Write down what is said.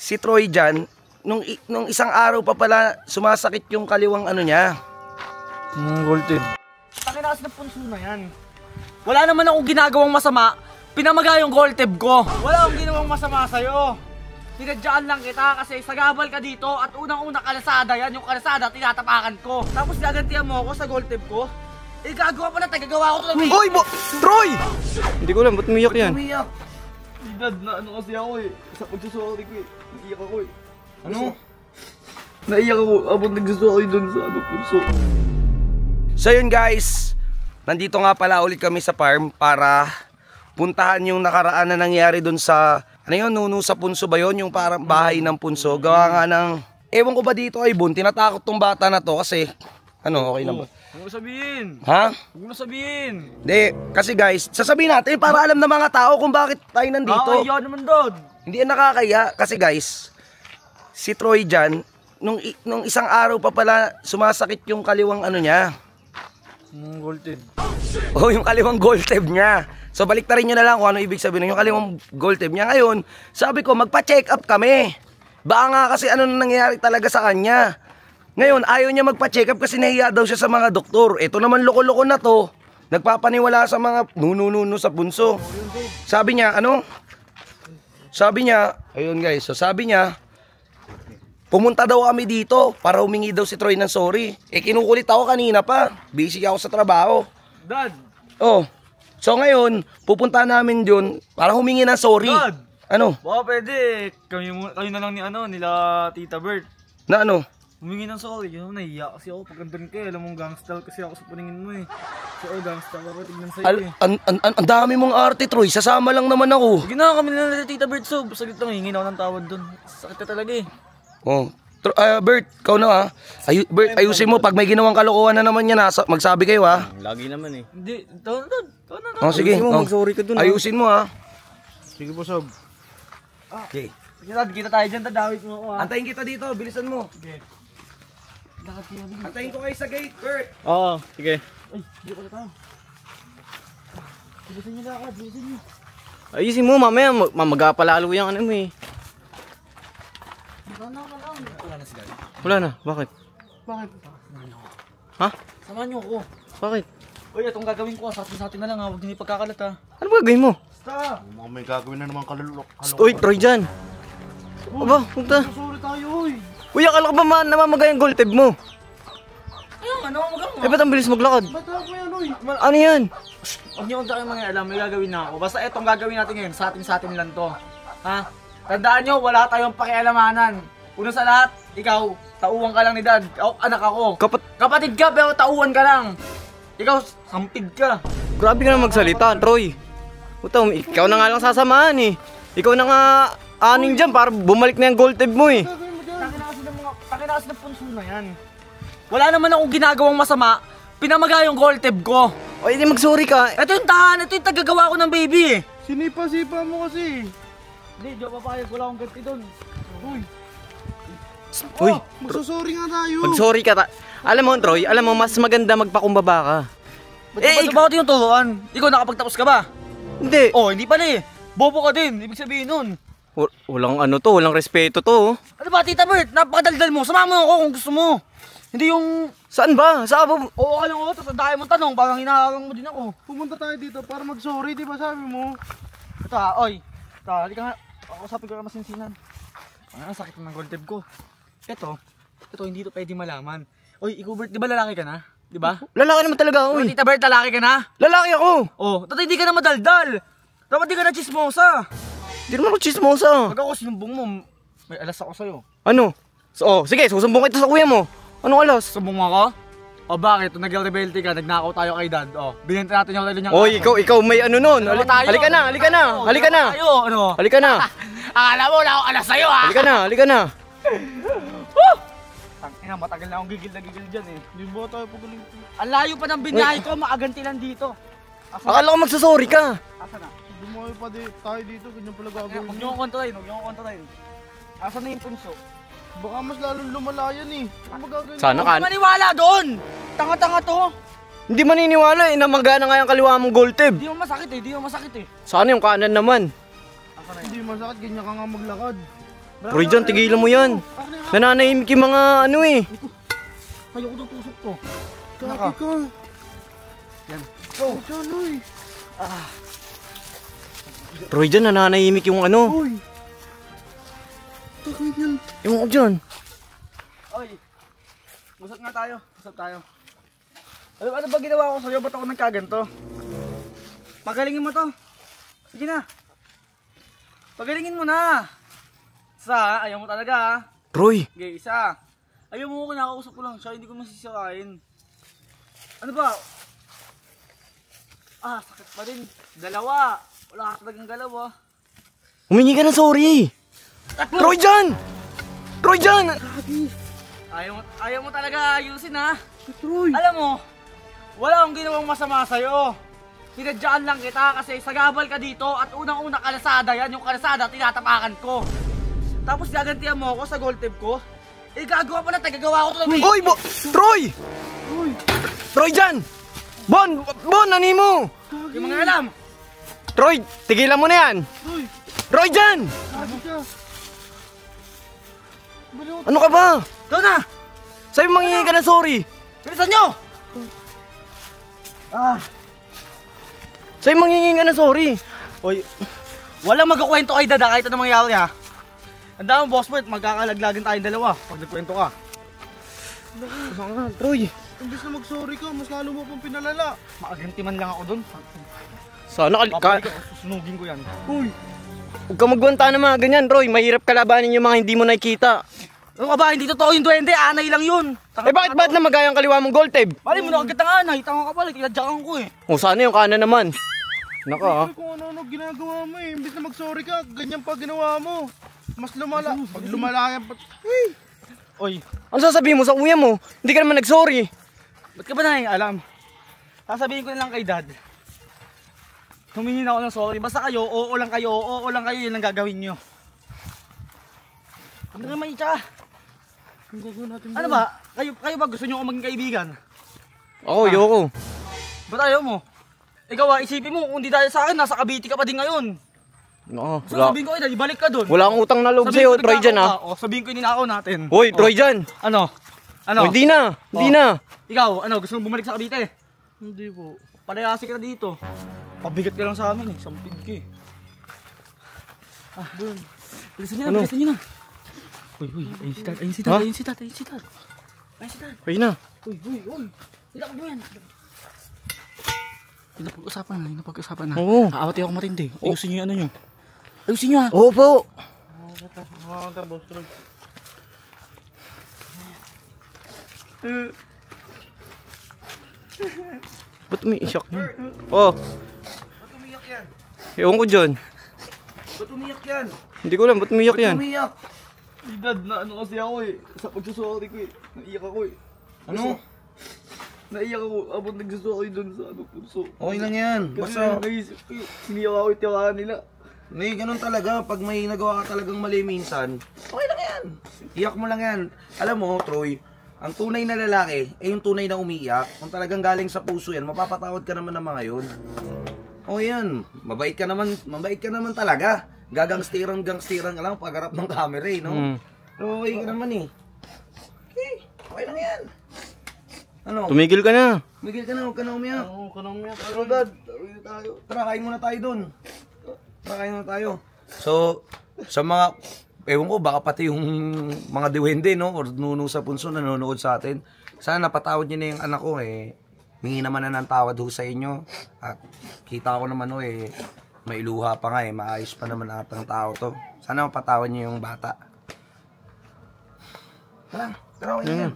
si Troy dyan, nung isang araw pa pala sumasakit yung kaliwang ano niya. Golden. Takinaas na punso na yan. Wala naman akong ginagawang masama. Pinamaga yung Golteb ko. Wala akong ginawang masama sa'yo. Sinadyaan lang kita kasi sagabal ka dito at unang-una kalasada yan. Yung kalasada tinatapakan ko. Tapos nagantihan mo ako sa Golteb ko. Eh gagawa pa na, tagagawa ko to na. Hoy! Troy! Hindi ko alam, ba't umiyak yan? Umiyak. Dad, na ano kasi ako eh. Sa pagsusorry ko eh. Naiyak ako eh. Ano? Naiyak ako abang nagsusorry doon sa ano punso. So yun guys, nandito nga pala ulit kami sa farm para puntahan yung nakaraan na nangyari doon sa, ano yun, Nuno sa Punso ba yun? Yung parang bahay ng Punso. Gawa nga ng, ewan ko ba dito ay Bun, tinatakot tong bata na to kasi, ano, okay lang ba? Huwag mo sabihin. Ha? Huwag mo sabihin. Hindi, kasi guys, sasabihin natin para alam ng mga tao kung bakit tayo nandito. Nakakaya naman Dad. Hindi yan nakakaya kasi guys, si Troy dyan, nung isang araw pa pala sumasakit yung kaliwang ano niya. Golden. Oh, yung kaliwang Golteb niya. So baliktarin nyo na lang kung ano ibig sabihin ng yung kaliwang Golteb niya. Ngayon, sabi ko magpa-check up kami. Baka nga kasi ano nangyayari talaga sa kanya. Ngayon, ayaw niya magpa-check up kasi nahiya daw siya sa mga doktor. Ito naman loko-loko na to. Nagpapaniwala sa mga nuno sa punso. Sabi niya, ano? Sabi niya, ayun guys, so sabi niya, pumunta daw kami dito para humingi daw si Troy ng sorry. Eh kinukulit ako kanina pa. Busy ako sa trabaho. Dad. Oh. So ngayon, pupunta namin dun para humingi ng sorry. Dad. Ano? Baka pwede. Kayo na lang ni ano, nila Tita Bert. Na ano? Humingi ng sorry. Yun, nahiya kasi ako. Pag andun ka, alam mong gangster kasi ako sa paningin mo eh. So, gangster ako. Tignan sa'yo eh. Ang dami mong arte, Troy. Sasama lang naman ako. Sige na, kami nila Tita Bert. So, saglit lang, hingin ako ng tawad dun. Sakit ka talaga eh. Oh. Bert, ikaw na ha. Bert, ayusin mo. Pag may ginawang kalokohan na naman yan ha, magsabi kayo ha. Lagi naman eh. Hindi, tawad. Oh, sige. Mag-sorry ka dun ha. Ayusin mo ha. Sige po, Sob. Okay. Sige Dad, kita tayo dyan. Tadawit mo ako ha. Antayin kita dito. Bilisan mo. Sige. Lakad kaya din. Antayin ko kayo sa gate, Bert. Oo, sige. Ay, hindi ko na tayo. Bilisan niyo lakad, bilisan niyo. Ayusin mo, mamaya mamagapalalo yung ano mo eh. Wala na si Dad. Wala na, bakit? Bakit? Ha? Samahan niyo ako. Bakit? Uy, itong gagawin ko, sa atin na lang ha. Huwag niyo ipagkakalat ha. Ano ba gagawin mo? Basta! Mga may gagawin na naman kalulok. Uy, Troy dyan. Aba, punta. Sorry tayo uy. Uy, akala ko ba namamagay ang Golteb mo? Ayun, ano mo Eh, ba't ang bilis maglakad? Ba't ako yan uy? Ano yan? Huwag niyo kung mga alam, may gagawin na ako. Basta itong gagawin natin ngayon, sa atin lang to. Ha? Tandaan nyo, wala tayong pakialamanan. Una sa lahat, ikaw, tauhan ka lang ni Dad. Anak ako. Kapatid ka, pero tauhan ka lang. Ikaw, sampid ka. Grabe ka na magsalita, Troy. Puta, ikaw na nga lang sasamahan eh. Ikaw na nga aning dyan para bumalik na yung Golteb mo eh. Takinaas ng punso na yan. Wala naman akong ginagawang masama. Pinamaga yung Golteb ko. O, hindi mag-sorry ka. Ito yung tahan, ito yung tagagawa ko ng baby eh. Sinipa-sipa mo kasi. Hindi, di ako papayag, wala akong ganti doon. Uy. Uy, Magsusorry nga tayo. mag-sorry ka. Alam mo, Troy, alam mo, mas maganda magpakumbaba ka. Ba't ba ito yung turuan? Ikaw nakapagtapos ka ba? Hindi. Oh, hindi pala eh. Bobo ka din, ibig sabihin nun. Walang ano to, walang respeto to. Ano ba, Tita Bert? Napakadaldal mo. Samahan mo ako kung gusto mo. Hindi yung... Saan ba? Saan ba? Oo ka lang ako, tapos ang dahil mong tanong, parang hinaharang mo din ako. Pumunta tayo dito para mag-sorry, di ba sabi mo? Ito ha, oy. Ito ha, halika nga. Ako sabi ko na masinsinan. Ang sakit ng Golteb ko. Ito, hindi to pwede malaman. Oy, ikaw Bert, di ba lalaki ka na? Di ba? Lalaki naman talaga ako eh. Tita Bert, lalaki ka na? Lalaki ako. Oh, dati hindi ka na madaldal. Dapat di ka na chismosa. Hindi naman ako chismosa. Pag ako sinumbong mo, may alas ako sa'yo. Ano? Sige, susumbong kita sa kuya mo. Anong alas? Sumbong mo ako? O bakit? Kung nag-rebelde ka, nagnakaw tayo kay Dad. O, binenta natin yung relo niyang Oy, ikaw may ano nun. Ano tayo? Halika na. Tayo, ano? Halika na. Akala mo, wala akong alas sa'yo ha? Halika na. Tangina, matagal na akong gigil na gigil dyan eh. Di ba tayo pagaling? Ang layo pa ng binyahe ko, makaganti lang dito. Akala ko magsasorry ka. Asa na? Dumayo pa tayo dito, ganyan pala gagawin. Huwag niyo akong kontrahin, Asa na yung punso? Baka mas lalong lumalayan eh. Ano magagawin? Sana Huwag maniwala doon! Tanga-tanga to! Hindi maniniwala eh. Namagana nga yung kaliwa mong Golteb. Di mo masakit eh, Sana yung kanan naman. Asa na Hindi masakit, ganyan ka nga maglakad. Troy dyan, tigilan mo yan. Nananahimik yung mga ano eh. Ayoko daw tusok to. Kaki ka. Yan. Oh, dyan, uy. Troy dyan, nananahimik yung ano. Uy. Takot yan. Yung ako dyan. Oy. Usap nga tayo. Usap tayo. Ano ba ginawa ko sa'yo? Ba't ako nagkaganto? Pagalingin mo to. Sige na. Pagalingin mo na. Isa, ayaw mo talaga ha. Troy, Okay, isa. Ayaw mo ko, kinakausap ko lang siya. Hindi ko masisirain. Ano ba? Sakit pa din. Dalawa. Wala ka talagang dalawa. humingi ka ng sorry. Troy dyan! Troy dyan! Ayaw mo talaga ayusin ha. Troy. Alam mo, wala akong ginawang masama sa'yo. Pinadyaan lang kita kasi sagabal ka dito at unang-una kalasada yan. Yung kalasada, tinatapakan ko. Tapos gagantihan mo ako sa gold tip ko. Eh gagawa pa na, tagagawa ko to ng Oy, Troy! Uy. Troy dyan! Bon, nani mo? yung mga alam. Troy, tigilan mo na yan. Troy. Troy dyan! Kaki ka. Baliw. Ano ka ba? Ito na! Sabi mangingi ka ng sorry. Bilisan nyo! Sabi mangingi ka ng sorry. Oy, walang magkukwento kay Dada kahit anong mangyari ha. Ang dami boss mo, magkakalaglagan tayong dalawa pag nagkwento ka. Troy. Imbis na mag-sorry ka, mas lalo mo pang pinalala. Makaganti man lang ako dun. Sana Papalik ako, susunugin ko yan. Uy. Huwag ka magwanta ng mga ganyan, Troy. Mahirap kalabanin yung mga hindi mo nakikita. Ano ka ba? Hindi totoo yung duwende, anay lang yun. Bakit na magayang kaliwa mong gold tape? Bali mo na agad ang anay, tanga ka pala, tinadyakan ko eh. O sana yung kanan naman. Naka ha. Ay, kung ano-ano ginagawa mo eh. Imbis na mag-sorry ka, ganyan pa ginawa mo. Mas lumala. Pag lumala yan pa. Uy. Oy, Ano sasabihin mo sa kuya mo? Hindi ka naman nag-sorry. ba't ka ba alam? Sasabihin ko na lang kay Dad. Humingi na ako ng sorry, basta kayo, oo lang kayo, yun ang gagawin nyo. Ano naman itsaka? Ang gagawin natin Ano ba? Kayo ba gusto nyo ako maging kaibigan? Ako, yoko. Ba't ayaw mo? Ikaw isipin mo, kung di dahil sa akin, nasa Cavite ka pa din ngayon. No, So, wala. sabihin ko, ibalik ka dun. Wala akong utang na loob sa'yo, Troy dyan ha. Sabihin ko, ninakaw natin. Hoy, Troy dyan. Ano? O, hindi na. Hindi na. Ikaw, gusto mo bumalik sa Cavite? Hindi po. Palayasi ka na dito. Pabigat ka lang sa amin eh, sampid ka eh. Doon. Bilisan nyo na, bilisan nyo na. Uy, ayun si Dad, ayun si Dad, Ha? ayun si Dad, ayun si Dad. Ayun si Dad. Ayun na. Uy. Ilakad mo yan. Napag-usapan na. Oo. Aawati ako matindi. Ayusin nyo yung ano nyo. Ayusin nyo ha. Oo po. Makakanta, boss Troy. Ba't umiiyak na? Oh, Ba't umiyak yan? ewan ko dyan. Ba't umiyak yan? Hindi ko alam, ba't umiyak yan? Umiyak. Dad, na ano kasi ako eh. Sa pagsusorry ko eh. Naiyak ako eh. Ano? Naiyak ako abot nagsusorry doon sa ano puso. Okay lang yan. Kasi Basta, naisip ko eh. Siniyak ako itiwakan nila. ganun talaga. Pag may nagawa ka talagang mali minsan, okay lang yan. Iyak mo lang yan. Alam mo, Troy, ang tunay na lalaki, yung tunay na umiiyak. Kung talagang galing sa puso yan, mapapatawad ka naman ng mga yun. O yan, mabait ka naman talaga. Gangstiran ka lang pagharap ng camera eh, no? Pero okay ka naman eh. Okay lang yan. Ano? Tumigil ka na. Miguel ka na, huwag ka na umiyak. Oo, kanang niya. Pero Dad, tara kain muna tayo dun. Tara kain muna tayo. So, sa mga, ewan ko, baka pati yung mga diwende, no? Or nuno sa punso nanonood sa atin. Sana napatawad niyo na yung anak ko eh. Mingi naman na ng tawad ho sa inyo. At kita ko naman may luha pa nga eh. Maayos pa naman atang tao to. Sana mapatawad niyo yung bata. Tara, kain yan.